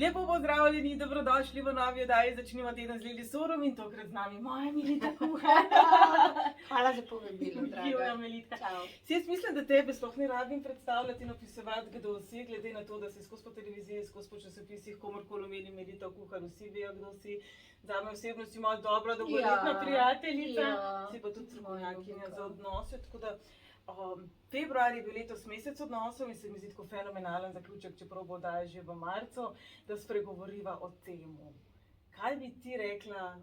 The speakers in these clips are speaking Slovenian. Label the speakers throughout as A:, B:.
A: Lepo pozdravljeni, dobrodošli v novi oddaji. Začnimo teden z Lili Sorom in tokrat z nami moja Melita Kuhar.
B: Hvala za povabilo, draga.
A: Melitka.
B: Čau.
A: Jaz mislim, da tebe sploh ne rabim predstavljati in opisovati, kdo si, glede na to, da si skozi po televiziji, skozi po časopisih, komorkoli omeni Melita Kuhar, vsi vejo, kdo si. Zame osebno si moja dobra, dolgoletna prijateljica, si pa tudi strokovnjakinja za odnose. Tako da februar je bil letos mesec odnosov in se mi zdi tako fenomenalen zaključek, čeprav bo oddaja že v marcu, da spregovoriva o temu. Kaj bi ti rekla,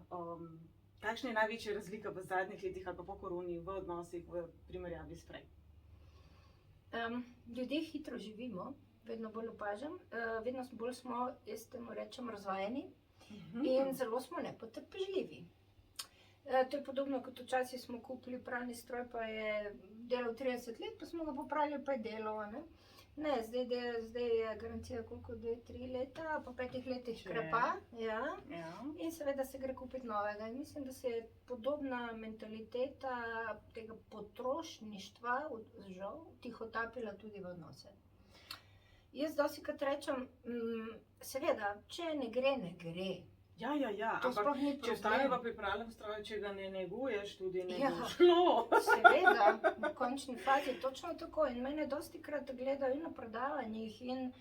A: kakšna je največja razlika v zadnjih letih ali pa po koroni v odnosih v primerjavi s prej?
B: Ljudje hitro živimo, vedno bolj opažam, vedno bolj smo, jaz temu rečem, razvajeni in zelo smo nepotrpežljivi. To je podobno, kot včasih smo kupili pralni stroj, pa je delal 30 let, pa smo ga popravili, pa je delal, ne? Ne, zdaj je garancija koliko, 2-3 leta, po 5 letih krepa, ja. In seveda se gre kupiti novega. In mislim, da se je podobna mentaliteta tega potrošništva, žal, tihotapila tudi v odnose. Jaz dostikrat rečem, seveda, če ne gre, ne gre.
A: Ja, ampak če ostaneva pri pralnem stroju, če ga ne neguješ, tudi ne bo šlo.
B: Seveda, v končni fazi točno tako. In mene dostikrat gledajo in na predavanjih in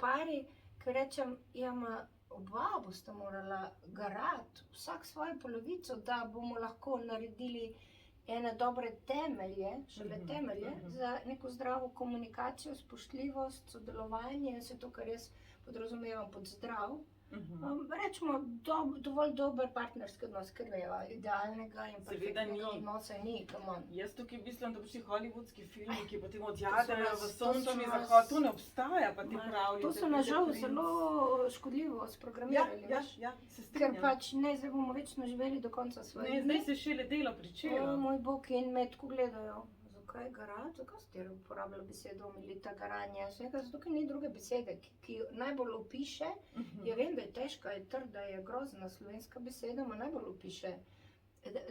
B: pari, ki rečem, ja, oba boste morala garati vsak svojo polovico, da bomo lahko naredili ene dobre temelje, šele temelje, za neko zdravo komunikacijo, spoštljivost, sodelovanje in vse to, kar jaz podrazumevam pod zdrav. Rečemo, dovolj dober partnerski odnos, ker veva, idealnega in perfektnega odnosa ni, come on.
A: Jaz tukaj mislim, da vsi hollywoodski filmi, ki potem odjadejo v sončni zahod, to ne obstaja, pa ti pravljice.
B: To so na žal zelo škodljivo sprogramirali,
A: Ja, se strinjam.
B: ker pač ne, zdaj bomo večno živeli do konca svojih
A: Ne, zdaj se šele delo pričelo.
B: O moj bog, in me tako gledajo. Zakaj garati? Zakaj ste uporabljali besedo Melita garanje? Zato, ker ni druge besede, ki najbolj opiše. Ja vem, da je težka, je trda, je grozna slovenska beseda, ma najbolj opiše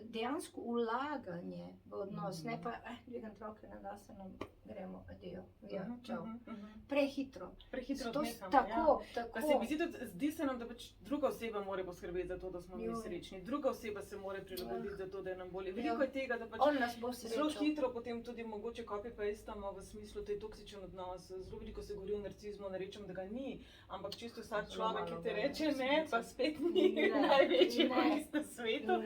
B: dejansko vlaganje v odnos, ne pa, dvigam troke, ne da se nam gremo, adijo, ja, čau. Prehitro.
A: Prehitro odnehamo,
B: Tako.
A: Pa se mi zdi se nam, da pač druga oseba mora poskrbeti za to, da smo mi srečni. Druga oseba se mora prilagoditi za to, da je nam bolje. Veliko je tega, da pač
B: on nas bo srečal.
A: zelo hitro potem tudi mogoče copy-pastamo v smislu, da je toksičen odnos. Zelo veliko se govori o narcizmu, ne rečem, da ga ni, ampak čisto vsak človek, ki te reče ne, pa spet ni največji korist na svetu.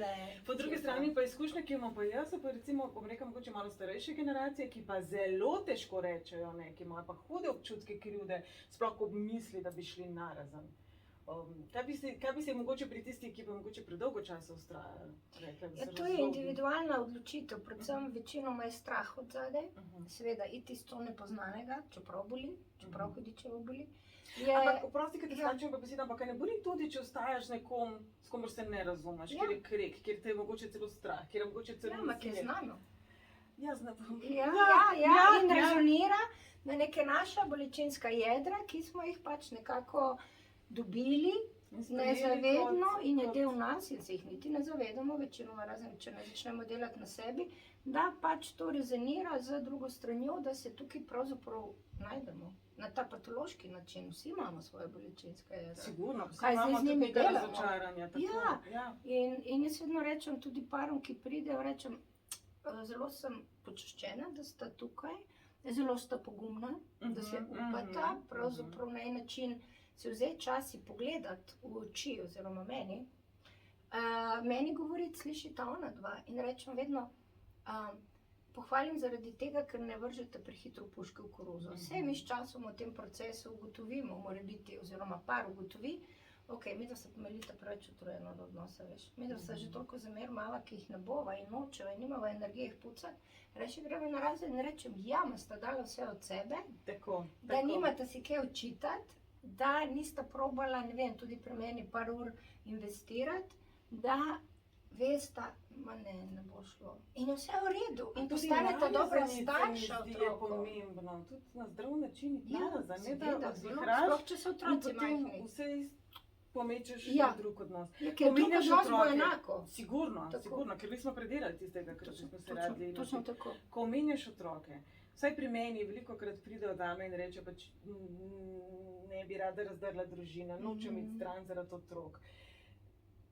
A: Po drugi strani pa izkušnja, ki imam pa jaz, pa recimo, bom rekla, mogoče malo starejše generacije, ki pa zelo težko rečejo, ne, ki imajo pa hude občutke krivde, sploh ko misli, da bi šli narazen. Kaj bi se mogoče pri tistih, ki pa mogoče predolgo časa vztrajajo, rekla, da se
B: To je individualna odločitev, predvsem večinoma je strah od zadaj, seveda iti iz to nepoznanega, čeprav boli, čeprav hudičevo boli.
A: Ampak oprosti, kad te skačem pa beseda, ampak ne boli tudi, če ostajaš z nekom, s komor se ne razumeš, kjer je krek, kjer te je mogoče celo strah, kjer je mogoče celo
B: ampak je znano.
A: Ja, znano.
B: In rezonira na neke naša bolečinska jedra, ki smo jih pač nekako dobili nezavedno in je del nas, in se jih niti ne zavedamo, večinoma razen, če ne začnemo delati na sebi, da pač to rezonira z drugo stranjo, da se tukaj pravzaprav najdemo. Na ta patološki način, vsi imamo svoje bolečinske jedra.
A: Sigurno, vsi imamo tudi nekaj razočaranja.
B: In jaz vedno rečem tudi parom, ki pridejo, rečem, zelo sem počaščena, da sta tukaj, zelo sta pogumna, da se upata, pravzaprav na en način se vzeti čas in pogledati v oči, oziroma meni. Meni govoriti slišita ona dva in rečem vedno, pohvalim zaradi tega, ker ne vržete prehitro puške v koruzo. Vse mi s časom v tem procesu ugotovimo, mora biti, oziroma par ugotovi, ok, mi da se Melita preveč utrujena od odnosa, veš. Mi da se že toliko zamermava, ki jih ne bova in nočeva in nimava energije jih pucati. Reči, gremo na razen in rečem, ja, ma sta dala vse od sebe, da nimate si kaj očitati, da nista probala, ne vem, tudi pri meni par ur investirati, da vesta, ma ne bo šlo. In je vse v redu. In postaneta dobra starša otrokov.
A: To je pomembno. Tudi na zdrav način narazen, ne da
B: seveda,
A: odvihraš
B: sploh če so otroci
A: in potem
B: majhni.
A: vse pomečeš drug odnos.
B: Ker drug odnos bo enako.
A: Sigurno, ker mi smo predelali tistega, kar smo se radi.
B: Točno tako.
A: Ko omenjaš otroke, vsaj pri meni velikokrat pridejo dame in reče pač, ne bi rada razdrla družina, nočem iti stran zaradi otrok.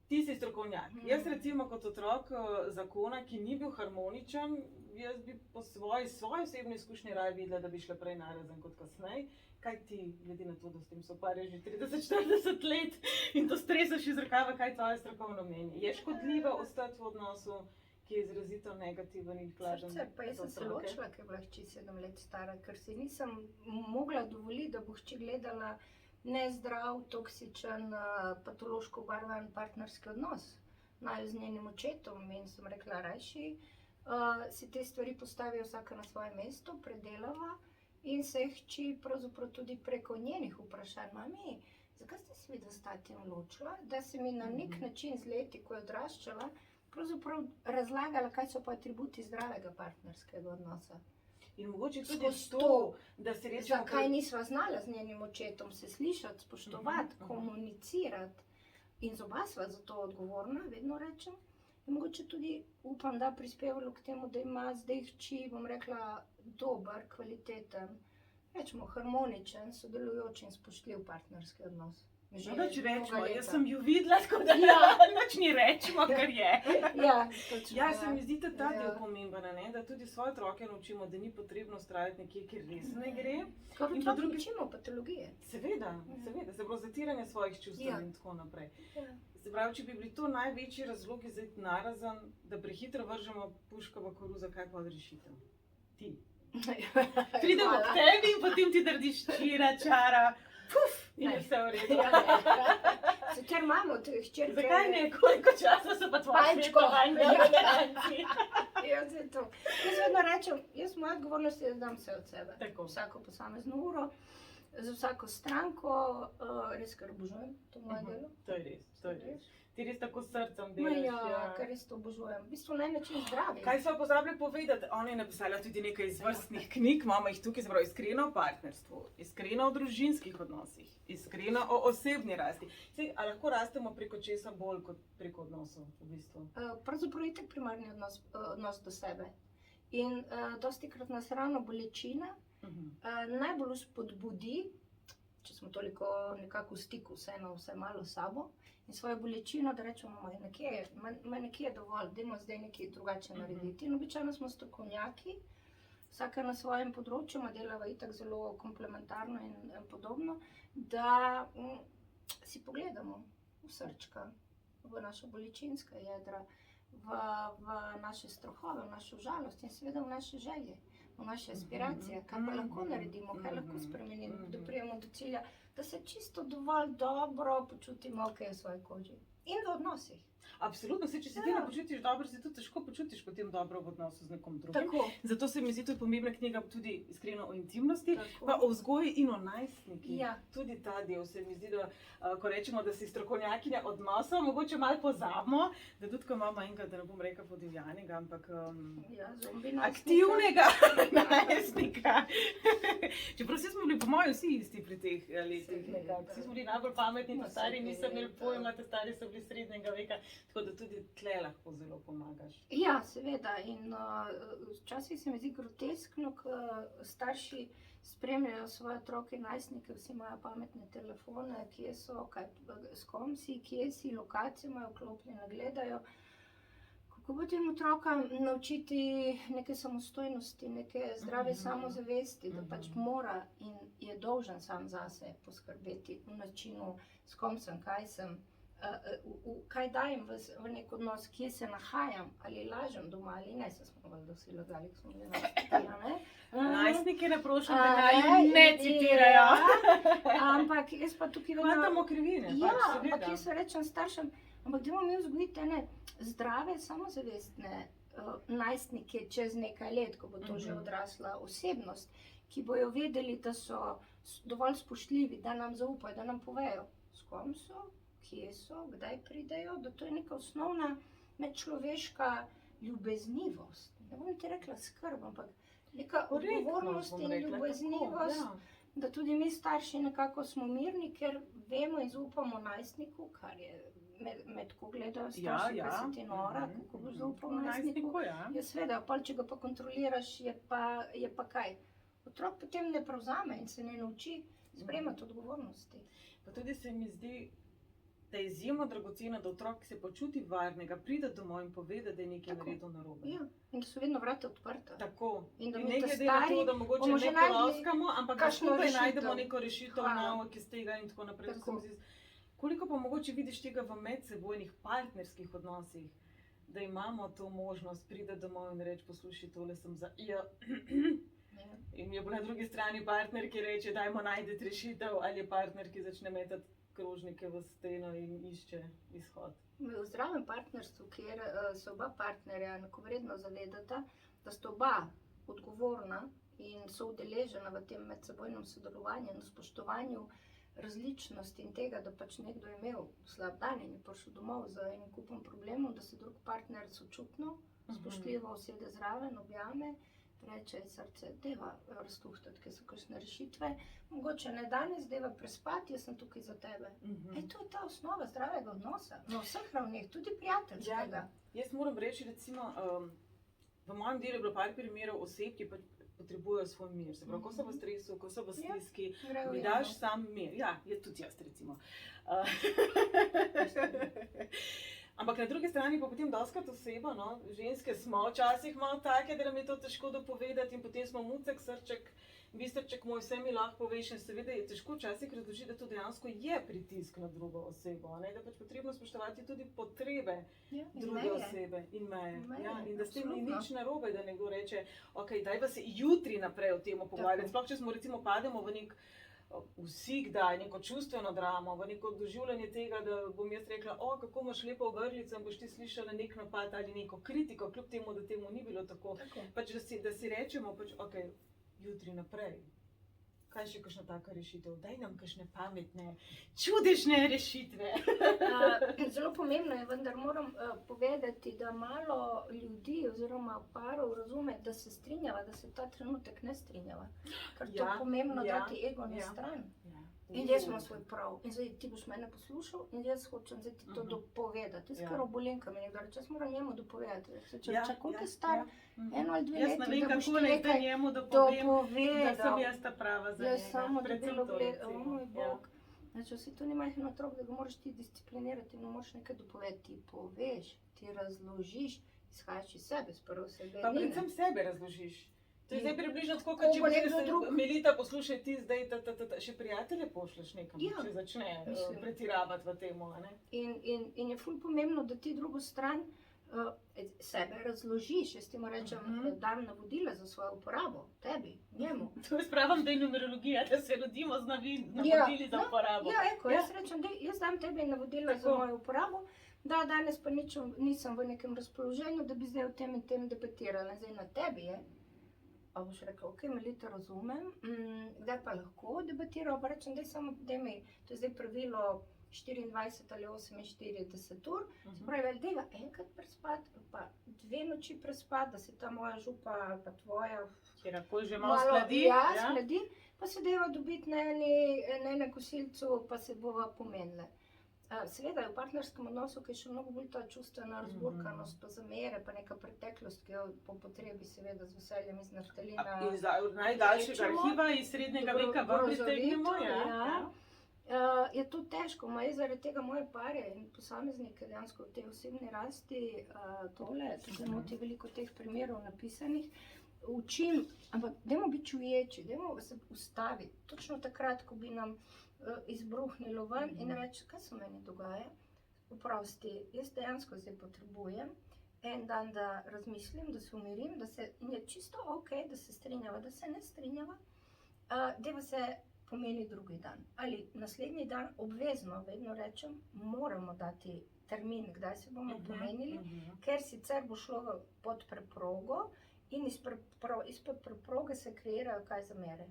A: Ti si strokovnjak. Jaz recimo kot otrok zakona, ki ni bil harmoničen, jaz bi po svoji osebni izkušnji raje videla, da bi šla prej narazen kot kasneje. Kaj ti, glede na to, da s tem soparjaš že 30-40 let in to stresaš iz rokava, kaj tvoje strokovno mnenje? Je škodljivo ostati v odnosu, ki je izrazito negativen in plažen?
B: Sicer pa jaz sem se ločila, ker je bila hči 7 let stara, ker si nisem mogla dovoliti, da bo hči gledala nezdrav, toksičen, patološko obarvan partnerski odnos. Naj z njenim očetom in sem rekla, rajši si te stvari postavijo vsaka na svoje mesto, predelava in se je hči pravzaprav tudi preko njenih vprašanj, mami, zakaj ste se vidva s tatijem ločila, da se mi na nek način z leti, ko je odraščala, pravzaprav razlagala, kaj so pa atributi zdravega partnerskega odnosa.
A: In mogoče tudi to, da si rečemo...
B: Zakaj nisva znala z njenim očetom se slišati, spoštovati, komunicirati in z oba sva za to odgovorna, vedno rečem. In mogoče tudi upam, da prispevalo k temu, da ima zdaj hči, bom rekla, dober, kvaliteten, rečemo harmoničen, sodelujoč in spoštljiv partnerski odnos.
A: No, da če rečemo, jaz sem ju videla, tako da nič ni rečemo, kar je.
B: Ja, točno.
A: Ja, se mi zdi tudi ta del pomemben, da tudi svoje otroke naučimo, da ni potrebno vztrajati nekje, kjer res ne gre.
B: Kar otroke učimo patologije.
A: Seveda, se pravi zatiranje svojih čustev in tako naprej. Se pravi, če bi bili to največji razlogi za iti narazen, da prehitro vržemo puško v koruzo, kaj pa odrešitev? Ti. Pridemo k tebi in potem ti narediš čira, čara, puf, in je vse v redu.
B: Sicer imamo te hčerke.
A: Zakaj ne? Koliko časa so pa tvoje svetovanje v garanciji?
B: Ja, zdaj to. Jaz vedno rečem, jaz moja odgovornost je, da dam vse od sebe.
A: Tako.
B: Vsako posamezno uro, za vsako stranko, res kar obožujem to moje delo.
A: To je res, to je res. Ti res tako s srcem
B: Ma
A: delaš.
B: ja, kar res to obožujem. V bistvu na en način zdravi.
A: Kaj sva pozabili povedati? Ona je napisala tudi nekaj izvrstnih knjig, imamo jih tukaj, se pravi iskreno o partnerstvu, iskreno o družinskih odnosih, iskreno o osebni rasti. Sej, a lahko rastemo preko česa bolj kot preko odnosov v bistvu?
B: Pravzaprav je tak primarni odnos do sebe. In dostikrat nas ravno bolečina najbolj spodbudi, če smo toliko nekako v stiku vseeno vse malo s sabo, in svojo bolečino, da rečemo, nekje je dovolj, dajmo zdaj nekaj drugače narediti. In običajno smo strokovnjaki, vsaka na svojem področju, ima delava itak zelo komplementarno in podobno, da si pogledamo v srčka, v naša bolečinska jedra, v naše strahove, v našo žalost in seveda v naše želje, v naše aspiracije, kaj pa lahko naredimo, kaj lahko spremenimo, da prijemo do cilja, da se čisto dovolj dobro počutimo v svoji koži in v odnosih.
A: Absolutno, če se ti ne počutiš dobro, se tudi težko počutiš potem dobro v odnosu z nekom drugim.
B: Tako.
A: Zato se mi zdi tudi pomembna knjiga tudi iskreno o intimnosti, pa o vzgoji in o najstnikih.
B: Ja.
A: Tudi ta del se mi zdi, da ko rečemo, da si strokovnjakinja odnosov, mogoče malo pozabimo, da tudi ko imamo enega, da ne bom rekla podivjanega, ampak aktivnega najstnika. Čeprav vsi smo bili po mojem vsi isti pri teh letih nekako. Vsi smo bili najbolj pametni, ta stari niso imeli pojma, ta stari so bili srednjega veka. Tako da tudi tle lahko zelo pomagaš.
B: Ja, seveda. In včasih se mi zdi groteskno, ko starši spremljajo svoje otroke, najstnike, vsi imajo pametne telefone, kje so, s kom si, kje si, lokacije imajo vklopljene, gledajo. Kako potem otroka naučiti neke samostojnosti, neke zdrave samozavesti, da pač mora in je dolžen sam zase poskrbeti v načinu, s kom sem, kaj sem. Kaj dajem v nek odnos, kje se nahajam, ali lažem doma ali ne, se smo valjda vsi lagali, ko smo bili najstniki.
A: Najstnike ne prošam, da naj ne citirajo.
B: Ampak jaz pa tukaj vedno...
A: Hvatamo krivine,
B: ja,
A: pač seveda.
B: ampak jaz rečem staršem, ampak dajmo mi vzgojiti ene zdrave, samozavestne najstnike čez nekaj let, ko bo to že odrasla osebnost, ki bojo vedeli, da so dovolj spoštljivi, da nam zaupajo, da nam povejo, s kom so, kje so, kdaj pridejo, da to je neka osnovna medčloveška ljubeznivost. Ne bom ti rekla skrb, ampak neka odgovornost in ljubeznivost, da tudi mi starši nekako smo mirni, ker vemo in zaupamo najstniku, kar je med ko gledajo starši, kaj se ti nora, kako boš zaupal najstniku. Ja, seveda, če ga pa kontroliraš, je pa kaj. Otrok potem ne prevzame in se ne nauči sprejemati odgovornosti.
A: Pa tudi se mi zdi, da je izjemno dragoceno, da otrok se počuti varnega, pride domov in pove, da je nekaj naredil narobe.
B: Ja, in da so vedno vrata odprta.
A: Tako.
B: In da
A: In
B: mi
A: ne
B: ta
A: glede na to,
B: stari
A: da mogoče
B: bomo že
A: ne
B: našli
A: poloskamo, ampak da
B: kakšno
A: skupaj
B: rešitev.
A: najdemo neko rešitev
B: Hvala.
A: novo, ki z tega in tako naprej.
B: Tako.
A: Koliko pa mogoče vidiš tega v medsebojnih partnerskih odnosih, da imamo to možnost, pride domov in reči, poslušaj, tole sem za ja.
B: Ja.
A: In je bo na drugi strani partner, ki reče, dajmo najti rešitev, ali je partner, ki začne metati krožnike v steno in išče izhod.
B: V zdravem partnerstvu, kjer se oba partnerja enakovredno zavedata, da sta oba odgovorna in so udeležena v tem medsebojnem sodelovanju in spoštovanju različnosti in tega, da pač nekdo je imel slab dan in je prišel domov z enim kupom problemov, da se drug partner sočutno, spoštljivo usede zraven, objame, reče srce, deva raztuhtati, ker so kakšne rešitve, mogoče ne danes, deva prespati, jaz sem tukaj za tebe. To je ta osnova zdravega odnosa, na vseh ravneh, tudi prijateljskega.
A: Jaz moram reči, recimo, v mojem delu je bilo par primerov oseb, ki potrebujejo svoj mir. Se pravi, ko so v stresu, ko so v stiski, mi daš sam mir. Ja, je tudi jaz, recimo. Ampak na drugi strani pa potem dostakrat oseba, no, ženske smo včasih malo take, da nam je to težko dopovedati in potem smo mucek, srček, bistrček moj, vse mi lahko poveš in seveda je težko včasih razložiti, da to dejansko je pritisk na drugo osebo, ne? Da je pač potrebno spoštovati tudi potrebe druge osebe in meje. Ja, in da s tem ni nič narobe, da nekdo reče, ok, dajva se jutri naprej o tem pogovarjati, sploh če smo recimo pademo v nek vsikdaj, neko čustveno dramo, v neko doživljanje tega, da bom jaz rekla, kako imaš lepo ogrlico in boš ti slišala nek napad ali neko kritiko, kljub temu, da temu ni bilo tako. Pač, da si rečemo, pač, ok, jutri naprej. Kaj še kakšna taka rešitev? Daj nam kakšne pametne, čudežne rešitve.
B: Zelo pomembno je, vendar moram povedati, da malo ljudi oziroma parov razume, da se strinjava, da se ta trenutek ne strinjava. Ker to je pomembno dati ego na stran. In jaz imam svoj prav. In zdaj ti boš mene poslušal in jaz hočem zdaj ti to dopovedati. Jaz kar obolim, ko mi nekdo reče, jaz moram njemu dopovedati. Če koliko je star, 1 ali 2 leti, da boš ti nekaj
A: njemu
B: dopovedal.
A: Da sem jaz ta prava za njega.
B: Jaz samo debelo gledam, o moj bog. Znači, vsi to ni majhen otrok, da ga moraš ti disciplinirati in moraš nekaj dopovedati. Ti poveš, ti razložiš, izhajaš iz sebe, spravo sebe.
A: Pa predvsem sebe razložiš. To je zdaj približno tako, kot če boš rekel, Melita, poslušaj ti zdaj, še prijatelje pošleš nekam, če začne pretiravati v temu, a ne?
B: In je ful pomembno, da ti drugo stran sebe razložiš, jaz ti mu rečem, dam navodila za svojo uporabo, tebi, njemu.
A: To je sprava numerologija, da se rodimo z navodili za uporabo.
B: Ja, jaz rečem, jaz dam tebi navodila za mojo uporabo, da danes pa nisem v nekem razpoloženju, da bi zdaj o tem in tem debatirala, zdaj na tebi je. Pa boš rekel, ok, Melita, razumem, kdaj pa lahko debatiral, pa rečem, daj samo, daj mi, to je zdaj pravilo 24 ali 48 ur, se pravi, dajva enkrat prespati, pa 2 noči prespati, da se ta moja župa, pa tvoja,
A: kjerkoli že malo skladi,
B: skladi, pa se dajva dobiti na enem kosilcu, pa se bova pomenile. Seveda je v partnerskem odnosu, ki je še mnogo bolj ta čustvena razburkanost, pa zamere, pa neka preteklost, ki jo po potrebi seveda z veseljem iz naftalina
A: iz najdaljšega arhiva iz srednjega veka vam pritegnemo,
B: je to težko, zaradi tega moje pare in posameznike dejansko v tej osebni rasti tole, tudi moti veliko teh primerov napisanih, učim, ampak dajmo biti čuječi, dajmo se ustaviti, točno takrat, ko bi nam izbruhnilo ven in reči, kaj se meni dogaja, oprosti, jaz dejansko zdaj potrebujem en dan, da razmislim, da se umirim, in je čisto ok, da se strinjava, da se ne strinjava, dajva se pomeni drugi dan. Ali naslednji dan obvezno, vedno rečem, moramo dati termin, kdaj se bomo pomenili, ker sicer bo šlo pod preprogo in izpod preproge se kreirajo kaj zamere,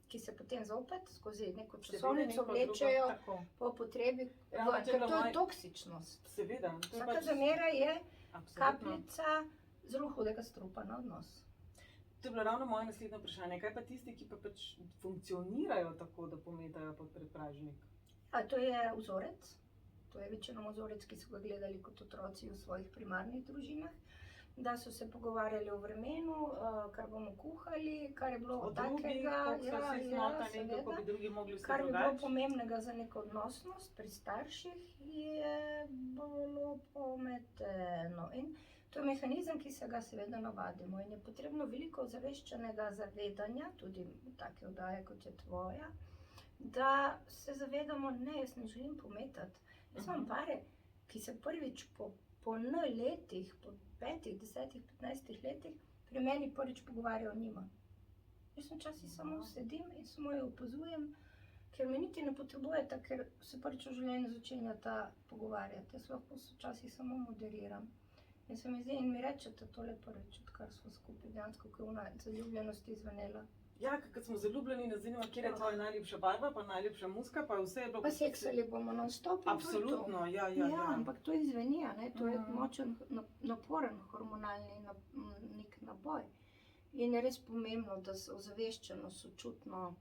B: ki se potem zopet skozi neko časovnico vlečejo po potrebi, ker to je toksičnost.
A: Seveda.
B: Vsaka zamera je kapljica zelo hudega strupa na odnos.
A: To je bilo ravno moje naslednje vprašanje. Kaj pa tisti, ki pa pač funkcionirajo tako, da pometajo pod predpražnik?
B: To je vzorec. To je večinoma vzorec, ki so ga gledali kot otroci v svojih primarnih družinah. da so se pogovarjali o vremenu, kar bomo kuhali, kar je bilo
A: O drugih,
B: takega,
A: kako so vsi zmotani, kako bi drugi mogli vse
B: kar bi bilo
A: drugače.
B: pomembnega za neko odnosnost pri starših, je bilo pometeno. In to je mehanizem, ki se ga seveda navadimo in je potrebno veliko ozaveščenega zavedanja, tudi take oddaje, kot je tvoja, da se zavedamo, ne, jaz ne želim pometati. Jaz imam pare, ki se prvič po letih, po 5, 10, 15 letih pri meni prvič pogovarjajo o njima. Jaz včasih samo sedim in samo jo opazujem, ker me niti ne potrebujeta, ker se prvič v življenju začenjata pogovarjati. Jaz lahko včasih samo moderiram. In se mi zdi, in mi rečete tole prvič, odkar smo skupaj dejansko, ko je ona zaljubljenost izvenela.
A: Ja, kad smo zaljubljeni, nas zanima, kjer je tvoja najljubša barva, pa najljubša muska, pa vse je bilo...
B: Pa seksali bomo non-stop.
A: Absolutno, ja.
B: Ja, ampak to izveni, ne? To je močen, naporen hormonalni nek naboj. In je res pomembno, da se ozaveščeno, sočutno,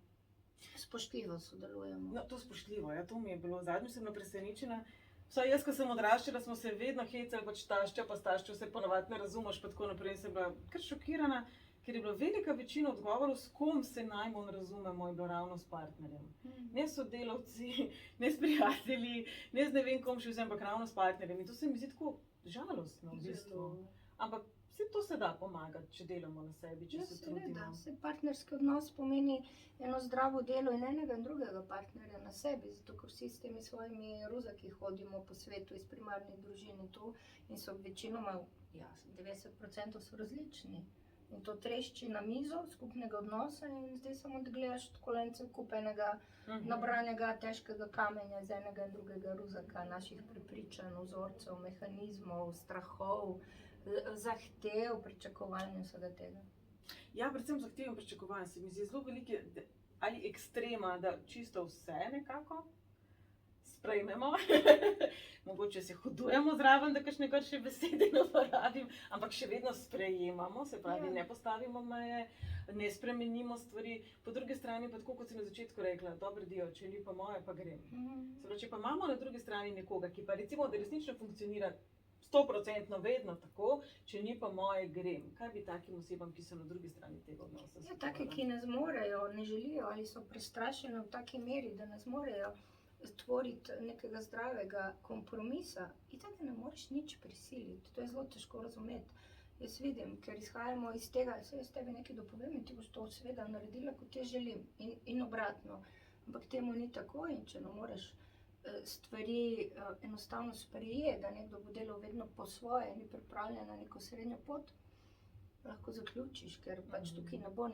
B: spoštljivo sodelujemo.
A: No, to spoštljivo, ja, to mi je bilo. Zadnjič sem bila presenečena. Vsaj jaz, ko sem odraščala, smo se vedno hecali, pač tašča, pa s taščo se ponavadi ne razumeš, pa tako naprej. In sem bila kar šokirana, ker je bila velika večina odgovorov, s kom se najbolj razumemo, je bilo ravno s partnerjem. Ne s sodelavci, ne s prijatelji, ne z ne vem kom še vse, ampak ravno s partnerjem. In to se mi zdi tako žalostno v bistvu. Ampak vse to se da pomagati, če delamo na sebi, če se trudimo.
B: Se partnerski odnos pomeni eno zdravo delo in enega in drugega partnerja na sebi, zato ker vsi s temi svojimi ruzaki hodimo po svetu iz primarnih družin in to in so večinoma, ja, 90% so različni. In to trešči na mizo skupnega odnosa in zdaj samo da gledaš kolence kupenega, nabranega težkega kamenja iz enega in drugega ruzaka, naših prepričanj, vzorcev, mehanizmov, strahov, zahtev, pričakovanj in vsega tega.
A: Ja, predvsem zahtev in pričakovanj se mi zdi zelo velike, ali ekstrema, da čisto vse nekako sprejmemo. Mogoče se hodujemo zraven, da kakšne grše besede ne uporabim, ampak še vedno sprejemamo, se pravi, ne postavimo meje, ne spremenimo stvari. Po drugi strani pa tako, kot si na začetku rekla, dobro dio, če ni pa moje, pa grem. Se pravi, če pa imamo na drugi strani nekoga, ki pa recimo, da resnično funkcionira 100% vedno tako, če ni pa moje, grem. Kaj bi takim osebam, ki so na drugi strani tega odnosa?
B: Ja, take, ki ne zmorejo, ne želijo ali so prestrašene v taki meri, da ne zmorejo stvoriti nekega zdravega kompromisa, in tako ne moreš nič prisiliti. To je zelo težko razumeti. Jaz vidim, ker izhajamo iz tega, jaz tebi nekaj dopovem in ti boš to seveda naredila, kot jaz želim. In obratno. Ampak temu ni tako in če ne moreš stvari enostavno sprejeti, da nekdo bo delal vedno po svoje, ni pripravljen na neko srednjo pot, lahko zaključiš, ker pač tukaj ne bo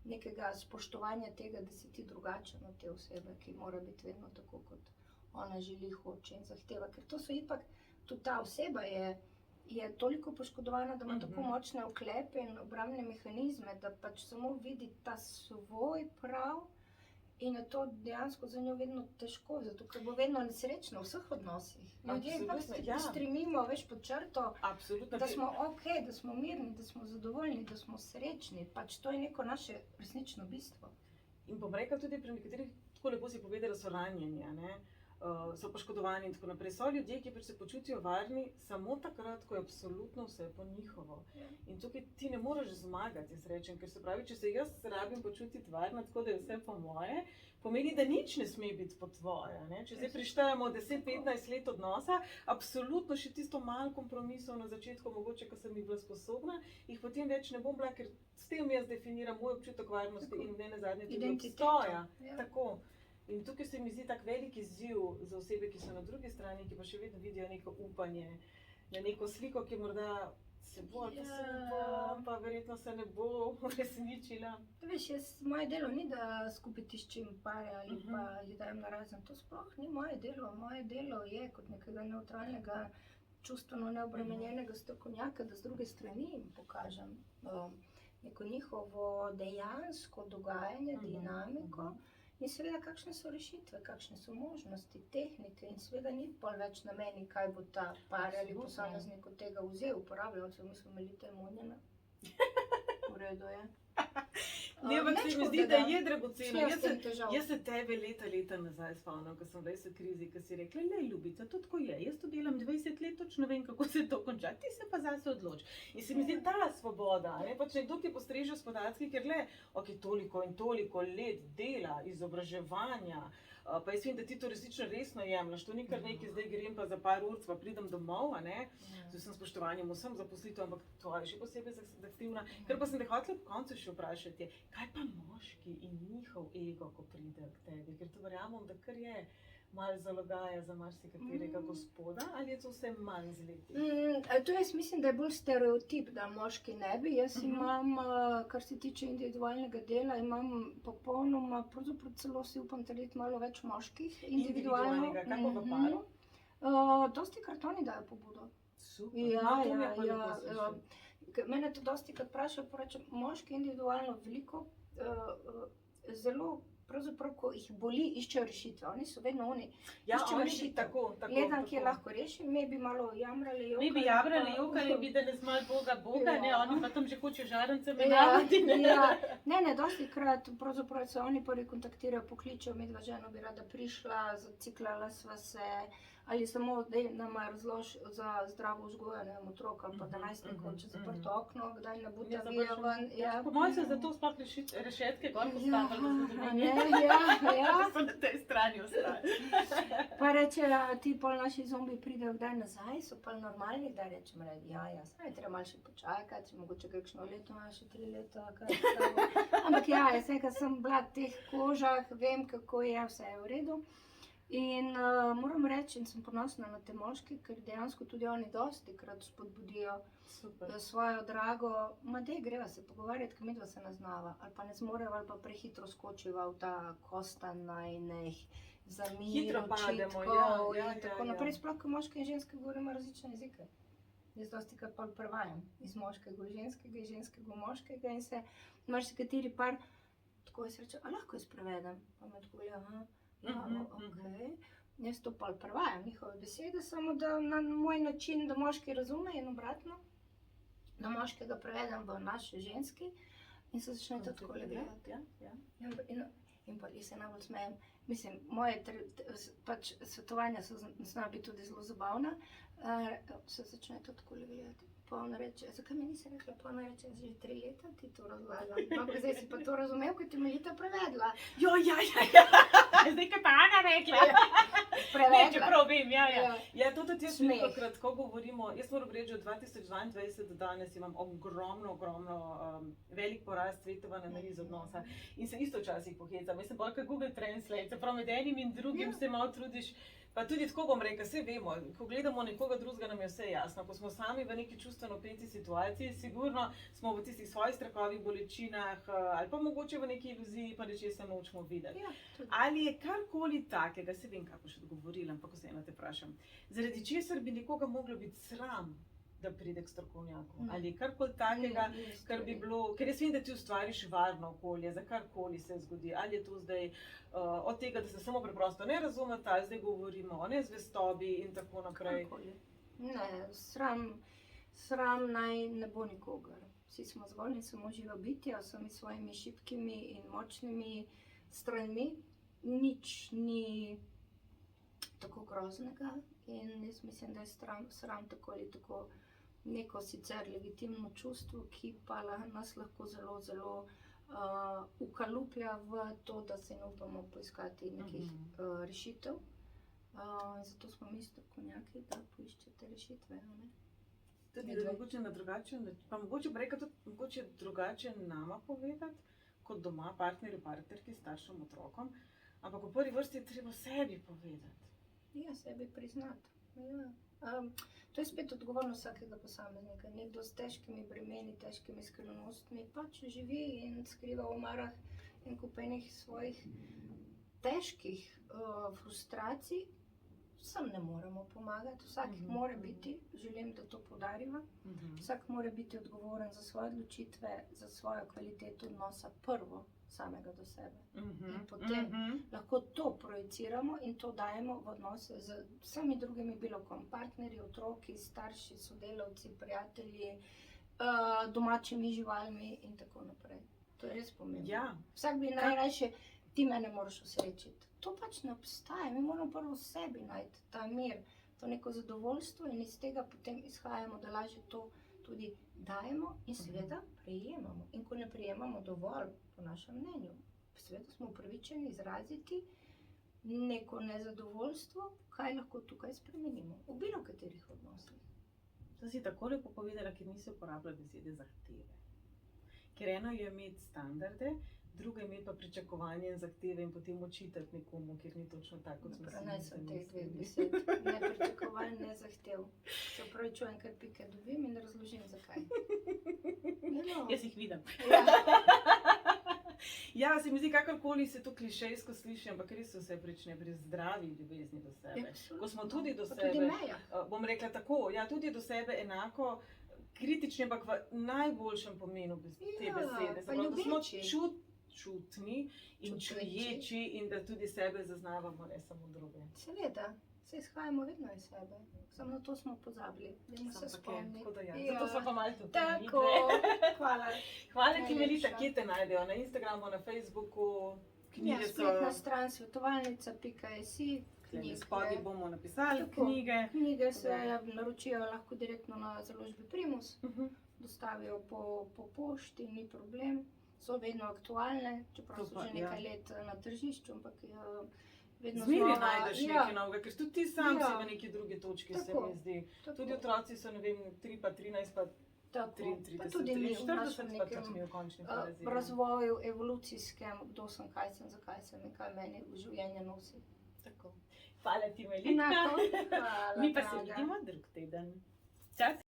B: nekega spoštovanja tega, da si ti drugačen od te osebe, ki mora biti vedno tako, kot ona želi, hoče in zahteva. Ker to so ipak, tudi ta oseba je toliko poškodovana, da ima tako močne oklepe in obrambne mehanizme, da pač samo vidi ta svoj prav in je to dejansko za njo vedno težko, zato ker bo vedno nesrečna v vseh odnosih. Ljudje ipak stremimo, veš, pod črto, da smo okej, da smo mirni, da smo zadovoljni, da smo srečni, pač to je neko naše resnično bistvo.
A: In bom rekla tudi pri nekaterih, tako lepo si povedala, so ranjeni, ne? So poškodovani in tako naprej. So ljudje, ki se počutijo varni samo takrat, ko je absolutno vse po njihovo. In tukaj ti ne moreš zmagati, jaz rečem, ker se pravi, če se jaz rabim počutiti varna, tako da je vse po moje, pomeni, da nič ne sme biti po tvoje. Ne? Če zdaj prištejemo 10-15 let odnosa, absolutno še tisto malo kompromisov na začetku, mogoče, ko sem jih bila sposobna, jih potem več ne bom bila, ker s tem jaz definiram moj občutek varnosti in ne nazadnje tudi obstoja. Tako. In tukaj se mi zdi tak velik izziv za osebe, ki so na drugi strani, ki pa še vedno vidijo neko upanje, na neko sliko, ki morda se bo, pa se ne bo, pa verjetno se ne bo uresničila.
B: Veš, moje delo ni, da skupaj tiščim pare ali pa jih dajem narazen. To sploh ni moje delo. Moje delo je kot nekega neutralnega, čustveno neobremenjenega strokovnjaka, da z druge strani jim pokažem neko njihovo dejansko dogajanje, dinamiko. In seveda, kakšne so rešitve, kakšne so možnosti, tehnike in seveda ni pol več na meni, kaj bo ta par ali posameznik od tega vzel, uporabljal, če mi smo imeli te monjene. V redu je.
A: Ne, ampak se mi zdi, da je dragoceno.
B: Jaz sem težav.
A: Jaz se tebe leta nazaj spomnim, ko sem bila v krizi, ko si rekla, le ljubica, to tako je. Jaz to delam 20 let, točno vem, kako se to konča. Ti se pa zase odloči. In se mi zdi ta svoboda, ne? Pač nekdo ti postreže s podatki, ker le, ok, toliko in toliko let dela, izobraževanja, pa jaz vem, da ti to resnično jemlješ. To ni kar nekaj, zdaj grem pa za par ur, pa pridem domov, a ne? Z vsem spoštovanjem, vsem zaposlitev, ampak to je še posebej zahtevna. Ker pa sem te hotela po koncu še vprašati, kaj pa moški in njihov ego, ko pride k tebi? Ker to verjamem, da kar je malo zalogaja za marsikaterega gospoda, ali je to vse manj z leti?
B: To jaz mislim, da je bolj stereotip, da moški ne bi. Jaz imam, kar se tiče individualnega dela, imam popolnoma, pravzaprav celo si upam trditi malo več moških individualno.
A: Individualnega, kako v paru?
B: Dosti krat oni dajo pobudo.
A: Super,
B: Ja,
A: no, to mi je
B: ja,
A: pa
B: ja,
A: lepo slišati.
B: Mene to dosti krat vprašajo, pa rečem, moški individualno veliko, zelo, pravzaprav, ko jih boli, iščejo rešitve. Oni so vedno oni.
A: Ja,
B: iščejo
A: oni
B: rešitev.
A: tako.
B: Gledam, kje lahko rešim, mi bi malo jamrali, jokali.
A: Mi bi jabrali, jokali, videli smo malo Boga, ne,
B: Ja.
A: oni pa tam že hoče žarence
B: Ja,
A: menjavati, ne.
B: ja. Ne, dosti krat pravzaprav se oni prvi kontaktirajo, pokličejo, midva z ženo bi rada prišla, zaciklala sva se, ali samo, da nama razloži za zdravo vzgojo, ne vem, otrok ali pa 11-letnikov, če zaprto okno, kdaj ne bo ta vija ven. Ja.
A: Po mojem so zato sploh rešetke gor postavili, da smo
B: Ja,
A: dobili.
B: ja.
A: Da so na tej strani ostali.
B: Pa reče, ti pol naši zombi pridejo kdaj nazaj, so pa normalni, da rečem, ja, saj treba malo še počakati, mogoče kakšno leto, še 3 leta, kaj tako. Ampak ja, jaz nekaj sem bila v teh kožah, vem, kako je, vse je v redu. In moram reči, in sem ponosna na te moške, ker dejansko tudi oni dosti krat spodbudijo svojo drago, ma dej, greva se pogovarjati, ker midva se ne znava, ali pa ne zmoreva, ali pa prehitro skočiva v ta kostan najnih zamir,
A: Hitro pademo,
B: očitkov
A: ja,
B: in tako naprej. Sploh, ko moške in ženske govorimo različne jezike. Jaz dosti krat pol prevajam iz moškega v ženskega, iz ženskega v moškega in se marsikateri par tako jaz reče, a lahko jaz prevedem? Pa me tako gleda, ja, okej. Jaz to pol prevajam njihove besede, samo da na moj način, da moški razume in obratno, da moškega prevedem v naš ženski in se začne to tako gledati. In pa jaz se najbolj smejem. Mislim, moje pač svetovanja zna biti tudi zelo zabavna, se začne to tako gledati. Pa ona reče, zakaj mi nisi rekla, pa ona reče, že 3 leta ti to razlagam. Ampak zdaj si pa to razumel, ko ti Melita prevedla.
A: Jo, ja. Zdaj, kaj pa Ana rekla. Ne, čeprav vem, ja. Ja, to tudi jaz velikokrat, ko govorimo, jaz moram reči, že od 2022 do danes imam ogromno velik porast svetovanja analiz odnosa in se isto včasih pohecam. Jaz sem bolj kot Google Translate, se pravi med enim in drugim se malo trudiš. Pa tudi tako bom rekla, vse vemo, ko gledamo nekoga drugega, nam je vse jasno. Ko smo sami v neki čustveno peti situaciji, sigurno smo v tistih svojih strahovih, bolečinah ali pa mogoče v neki iluziji, pa nečesa nočemo videti. Ali je karkoli takega, se vem, kako še odgovorila, ampak vseeno te vprašam, zaradi česar bi nekoga moglo biti sram, da pride k strokovnjaku? Ali je karkoli takega, kar bi bilo, ker jaz vem, da ti ustvariš varno okolje, za karkoli se zgodi, ali je to zdaj od tega, da se samo preprosto ne razumete, ali zdaj govorimo o nezvestobi in tako naprej.
B: Ne, sram naj ne bo nikogar. Vsi smo zvoljni, samo živa bitja, vsemi svojimi šibkimi in močnimi stranmi. Nič ni tako groznega in jaz mislim, da je sram tako ali tako neko sicer legitimno čustvo, ki pa nas lahko zelo ukaluplja v to, da se ne upamo poiskati nekih rešitev. Zato smo mi strokovnjaki, da poiščete rešitve.
A: Tudi mogoče na drugačen način, pa mogoče breka tudi mogoče drugače nama povedati, kot doma, partnerju, partnerki, staršem, otrokom, ampak v prvi vrsti je treba sebi povedati.
B: Ja, sebi priznati. To je spet odgovornost vsakega posameznika. Nekdo s težkimi bremeni, težkimi skrivnostmi pač živi in skriva v omarah en kup enih svojih težkih frustracij. Vsem ne moremo pomagati, vsak mora biti, želim, da to poudarimo, vsak mora biti odgovoren za svoje odločitve, za svojo kvaliteto odnosa prvo samega do sebe. In potem lahko to projiciramo in to dajemo v odnose z vsemi drugimi bilokom, partnerji, otroki, starši, sodelavci, prijatelji, domačimi živalmi in tako naprej. To je res pomembno.
A: Ja,
B: Vsak bi najrajše, ti me ne moreš osrečiti. To pač ne obstaja, mi moramo prvo v sebi najti ta mir, to neko zadovoljstvo in iz tega potem izhajamo, da lažje to tudi dajemo in seveda prejemamo. In ko ne prejemamo dovolj, po našem mnenju, seveda smo upravičeni izraziti neko nezadovoljstvo, kaj lahko tukaj spremenimo, v bilo katerih odnosih.
A: to si tako lepo povedala, ker nisi uporabljala besede zahteve. Ker eno je imeti standarde, drugo je imeti pa pričakovanje in zahteve in potem očitati nekomu, ker ni točno tako, kot smo si
B: Prenesem teh dveh
A: mislili.
B: besed, ne pričakovanj, ne zahtev. Se upravičujem, ker pike dobim in razložim, zakaj. No.
A: Jaz jih vidim.
B: Ja.
A: Ja, se mi zdi, kakorkoli se to klišejsko sliši, ampak res vse prične pri zdravi ljubezni do sebe. Ko smo tudi do
B: Pa
A: sebe,
B: tudi meja.
A: bom rekla tako, ja, tudi do sebe enako kritični, ampak v najboljšem pomenu te
B: Ja,
A: besede.
B: pa
A: Se pravi, da smo
B: ljubeči.
A: čutni in čuječi in da tudi sebe zaznavamo, ne samo druge.
B: Seveda, se izhajamo vedno iz sebe. Samo na to smo pozabili, da se spomnimo.
A: Tako da ja. Zato smo pa malo tudi
B: Tako,
A: vidne.
B: hvala.
A: Hvala ti, Melita,
B: Najlepša.
A: kje te najdejo? Na Instagramu, na Facebooku,
B: Ja,
A: knjige so...
B: spletna stran svetovalnica.si,
A: Tle spodaj bomo napisali
B: Tako.
A: knjige.
B: Knjige se naročijo lahko direktno na založbi Primus,
A: Mhm.
B: dostavijo po pošti, ni problem. So vedno aktualne, čeprav
A: To
B: so
A: pa,
B: že nekaj let na tržišču, ampak vedno
A: Zmeri
B: znova.
A: najdeš nekaj novega, ker tudi ti sam
B: Ja.
A: si v neki drugi točki, se
B: Tako.
A: mi zdi.
B: Tako.
A: Tudi otroci so, ne vem, 3 pa 13 pa
B: Tako,
A: 33,
B: pa tudi mi v
A: 43
B: našem
A: pa tudi
B: nekem
A: mi v končni fazi. ja.
B: razvoju evolucijskem, kdo sem, kaj sem, zakaj sem in kaj meni v življenje nosi.
A: Tako. Hvala ti, Melita.
B: Enako, hvala,
A: Mi pa se
B: draga.
A: vidimo drug teden. Čas.